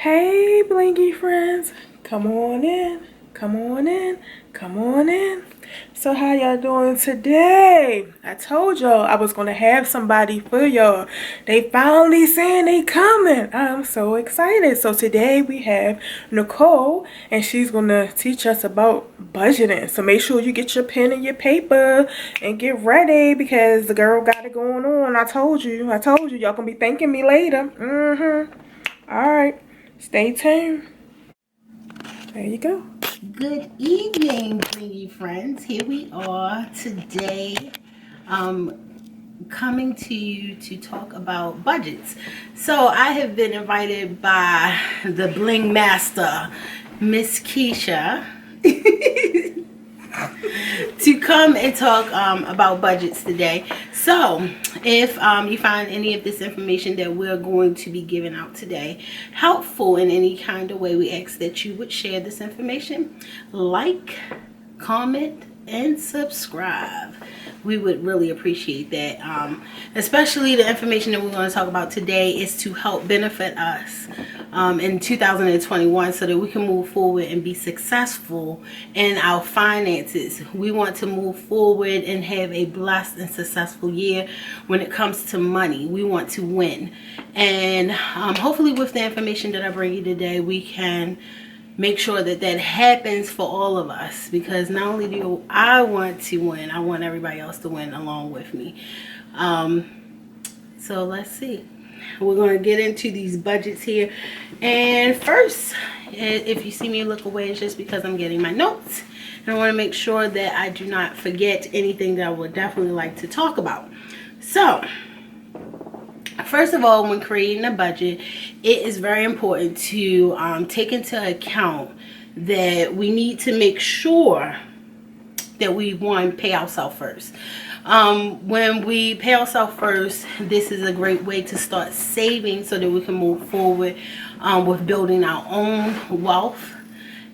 Hey, Blingy friends, come on in, come on in, come on in. So how y'all doing today? I told y'all I was gonna have somebody for y'all. They finally saying they coming. I'm so excited. So today we have Nicole, and she's gonna teach us about budgeting. So make sure you get your pen and your paper and get ready because the girl got it going on. I told you, y'all gonna be thanking me later. All right. Stay tuned. There you go. Good evening, Blingy friends. Here we are today, coming to you to talk about budgets. So I have been invited by the Bling Master, Miss Keshia, to come and talk about budgets today. So if you find any of this information that we're going to be giving out today helpful in any kind of way, we ask that you would share this information, like, comment, and subscribe. We would really appreciate that. Especially the information that we're going to talk about today is to help benefit us in 2021 so that we can move forward and be successful in our finances. We want to move forward and have a blessed and successful year when it comes to money. We want to win. And hopefully with the information that I bring you today, we can make sure that that happens for all of us, because not only do I want to win, I want everybody else to win along with me. So let's see. We're going to get into these budgets here. And first, if you see me look away, it's just because I'm getting my notes. And I want to make sure that I do not forget anything that I would definitely like to talk about. So, first of all, when creating a budget, it is very important to take into account that we need to make sure that we, one, pay ourselves first. When we pay ourselves first, this is a great way to start saving so that we can move forward with building our own wealth.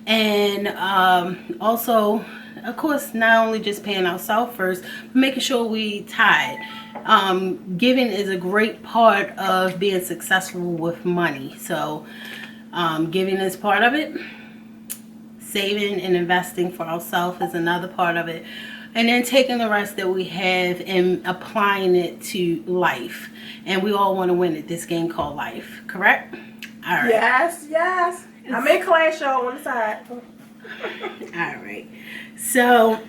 And also, of course, not only just paying ourselves first, but making sure we tithe. Giving is a great part of being successful with money. So giving is part of it. Saving and investing for ourselves is another part of it. And then taking the rest that we have and applying it to life. And we all want to win at this game called life, correct? All right. Yes. I'm in class, y'all, on the side. All right. So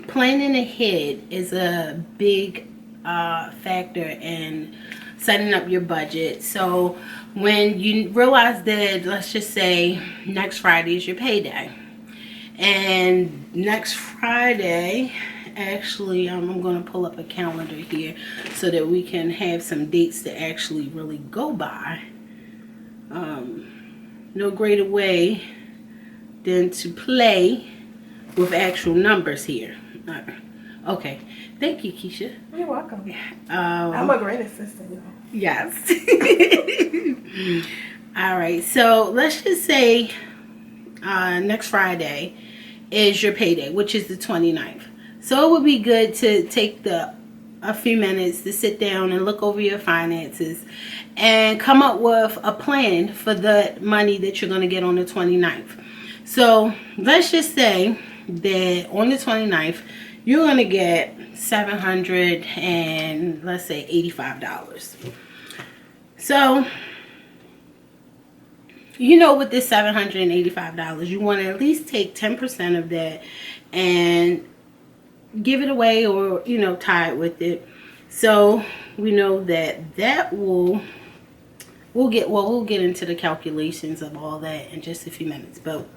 planning ahead is a big factor in setting up your budget. So when you realize that, let's just say next Friday is your payday, and next Friday, actually, I'm going to pull up a calendar here so that we can have some dates to actually really go by. No greater way than to play with actual numbers here. Okay, thank you, Keshia. You're welcome. I'm a great assistant, y'all. Yes. All right, so let's just say next Friday is your payday, which is the 29th. So it would be good to take a few minutes to sit down and look over your finances and come up with a plan for the money that you're going to get on the 29th. So let's just say that on the 29th, you're going to get $700 and let's say $85. So, you know, with this $785, you want to at least take 10% of that and give it away, or, you know, tie it with it. So we know that we'll get into the calculations of all that in just a few minutes. But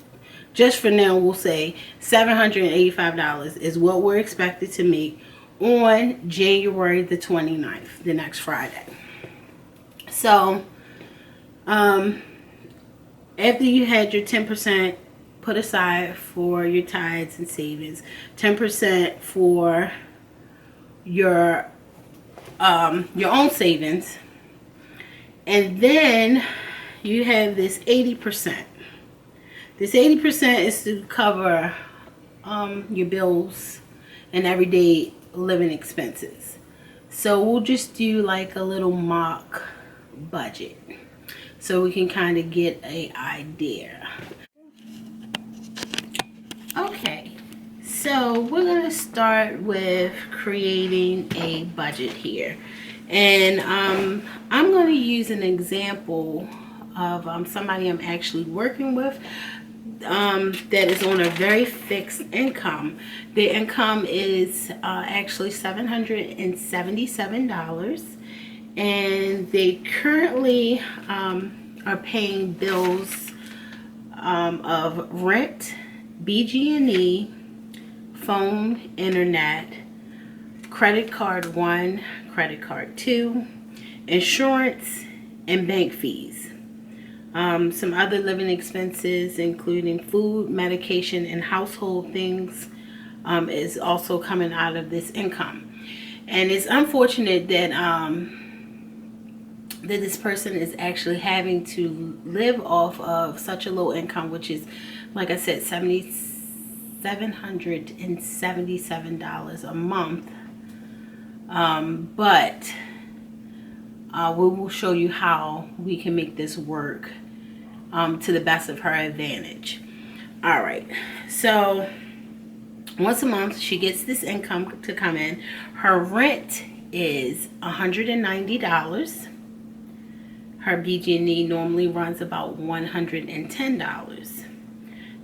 just for now, we'll say $785 is what we're expected to make on January the 29th, the next Friday. So, after you had your 10% put aside for your tithes and savings, 10% for your own savings, and then you have this 80%. This 80% is to cover your bills and everyday living expenses. So we'll just do like a little mock budget. so we can kind of get an idea. Okay, so we're going to start with creating a budget here. And I'm going to use an example of somebody I'm actually working with that is on a very fixed income. The income is actually $777, and they currently are paying bills of rent, BG&E, phone, internet, credit card 1, credit card 2, insurance, and bank fees. Some other living expenses, including food, medication, and household things, is also coming out of this income. And it's unfortunate that that this person is actually having to live off of such a low income, which is, like I said, $777 a month. But we will show you how we can make this work to the best of her advantage. All right, so once a month she gets this income to come in. Her rent is $190. Her BG&E normally runs about $110.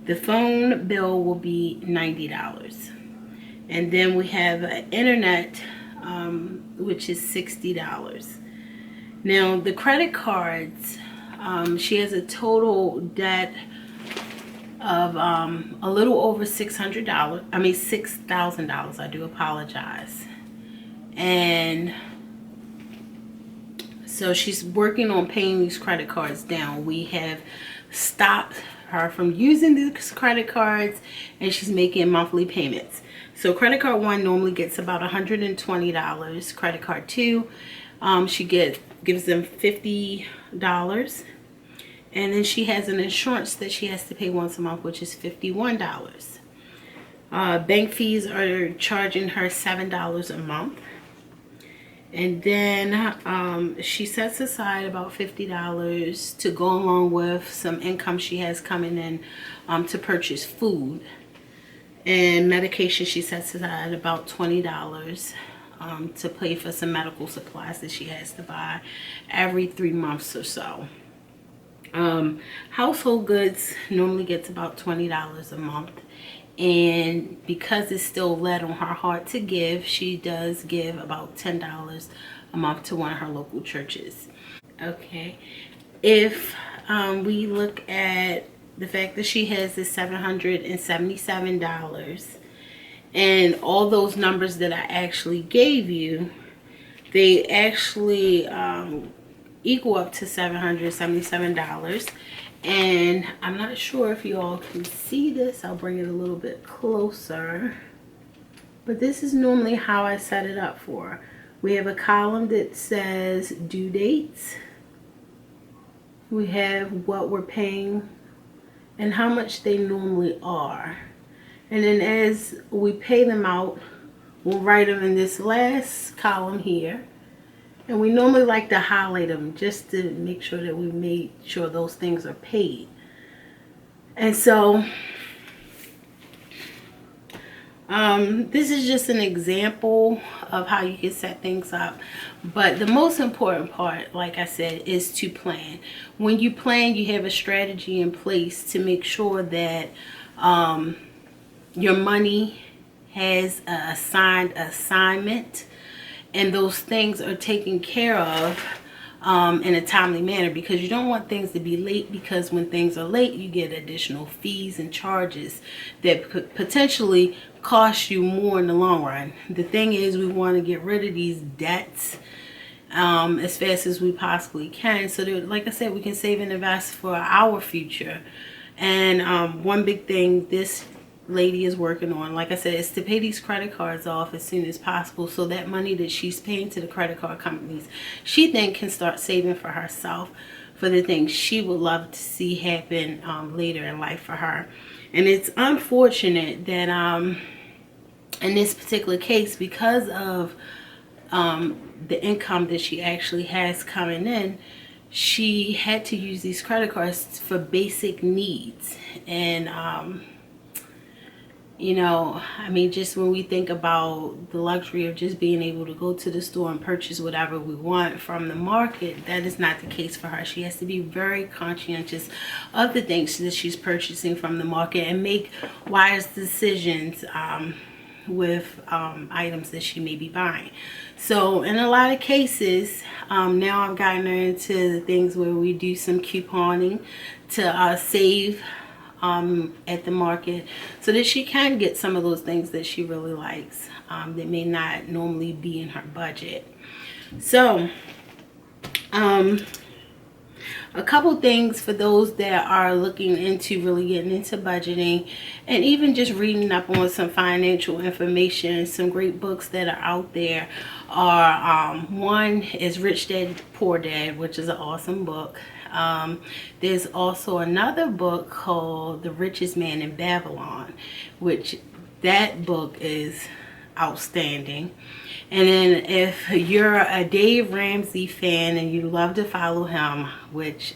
The phone bill will be $90. And then we have internet, which is $60. Now the credit cards, she has a total debt of a little over $600. I mean $6,000. I do apologize. And so she's working on paying these credit cards down. We have stopped her from using these credit cards, and she's making monthly payments. So credit card 1 normally gets about $120. Credit card 2, she gives them $50. And then she has an insurance that she has to pay once a month, which is $51. Bank fees are charging her $7 a month. And then she sets aside about $50 to go along with some income she has coming in to purchase food. And medication, she sets aside about $20 to pay for some medical supplies that she has to buy every 3 months or so. Household goods normally gets about $20 a month. And because it's still led on her heart to give, she does give about $10 a month to one of her local churches. Okay, if we look at the fact that she has this $777 and all those numbers that I actually gave you, they actually equal up to $777. And I'm not sure if you all can see this. I'll bring it a little bit closer. But this is normally how I set it up for her. We have a column that says due dates. We have what we're paying and how much they normally are. And then as we pay them out, we'll write them in this last column here. And we normally like to highlight them just to make sure that we made sure those things are paid. And so this is just an example of how you can set things up. But the most important part, like I said, is to plan. When you plan, you have a strategy in place to make sure that your money has an assigned assignment, and those things are taken care of in a timely manner, because you don't want things to be late, because when things are late you get additional fees and charges that could potentially cost you more in the long run. The thing is, we want to get rid of these debts as fast as we possibly can, so that, like I said, we can save and invest for our future. And one big thing this lady is working on, like I said, is to pay these credit cards off as soon as possible, so that money that she's paying to the credit card companies, she then can start saving for herself, for the things she would love to see happen later in life for her. And it's unfortunate that in this particular case, because of the income that she actually has coming in, she had to use these credit cards for basic needs. And you know, I mean, just when we think about the luxury of just being able to go to the store and purchase whatever we want from the market, that is not the case for her. She has to be very conscientious of the things that she's purchasing from the market and make wise decisions with items that she may be buying. So in a lot of cases, now I've gotten her into the things where we do some couponing to save at the market, so that she can get some of those things that she really likes that may not normally be in her budget. So a couple things for those that are looking into really getting into budgeting and even just reading up on some financial information. Some great books that are out there are one is Rich Dad Poor Dad, which is an awesome book. There's also another book called The Richest Man in Babylon, which that book is outstanding. And then if you're a Dave Ramsey fan and you love to follow him, which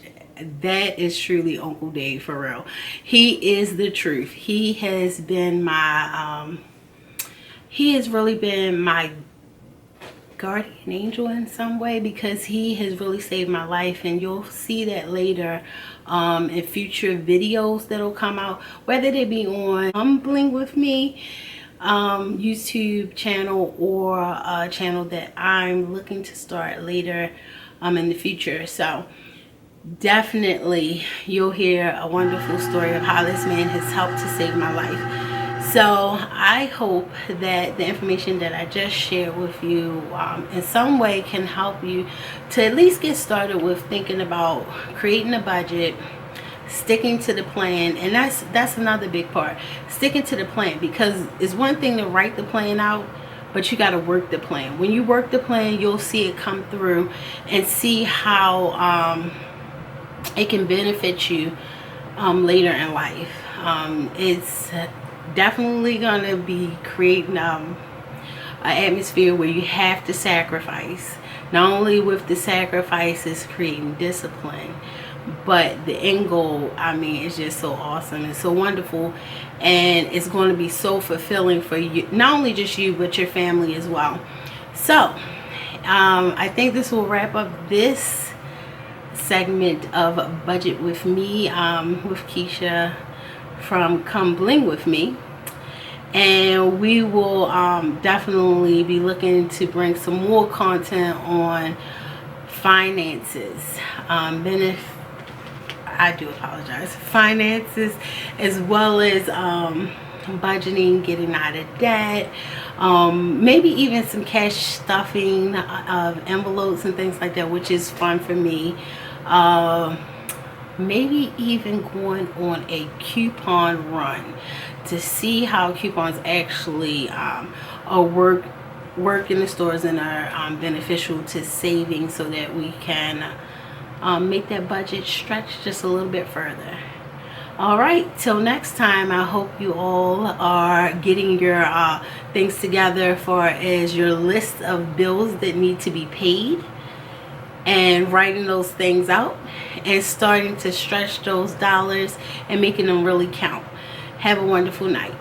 that is truly Uncle Dave for real. He is the truth. He has been my he has really been my guardian angel in some way, because he has really saved my life. And you'll see that later in future videos that'll come out, whether they be on Bling with me YouTube channel or a channel that I'm looking to start later in the future. So definitely you'll hear a wonderful story of how this man has helped to save my life. So I hope that the information that I just shared with you in some way can help you to at least get started with thinking about creating a budget, sticking to the plan. And that's another big part, sticking to the plan, because it's one thing to write the plan out, but you got to work the plan. When you work the plan, you'll see it come through and see how it can benefit you later in life. It's definitely gonna be creating an atmosphere where you have to sacrifice. Not only with the sacrifice is creating discipline, but the end goal, I mean, it's just so awesome and so wonderful, and it's going to be so fulfilling for you, not only just you but your family as well. So I think this will wrap up this segment of Budget with Me with Keshia from Come Bling with Me. And we will definitely be looking to bring some more content on finances, finances, as well as budgeting, getting out of debt, maybe even some cash stuffing of envelopes and things like that, which is fun for me. Maybe even going on a coupon run to see how coupons actually work in the stores and are beneficial to saving, so that we can make that budget stretch just a little bit further. All right, till next time, I hope you all are getting your things together for as your list of bills that need to be paid, and writing those things out and starting to stretch those dollars and making them really count. Have a wonderful night.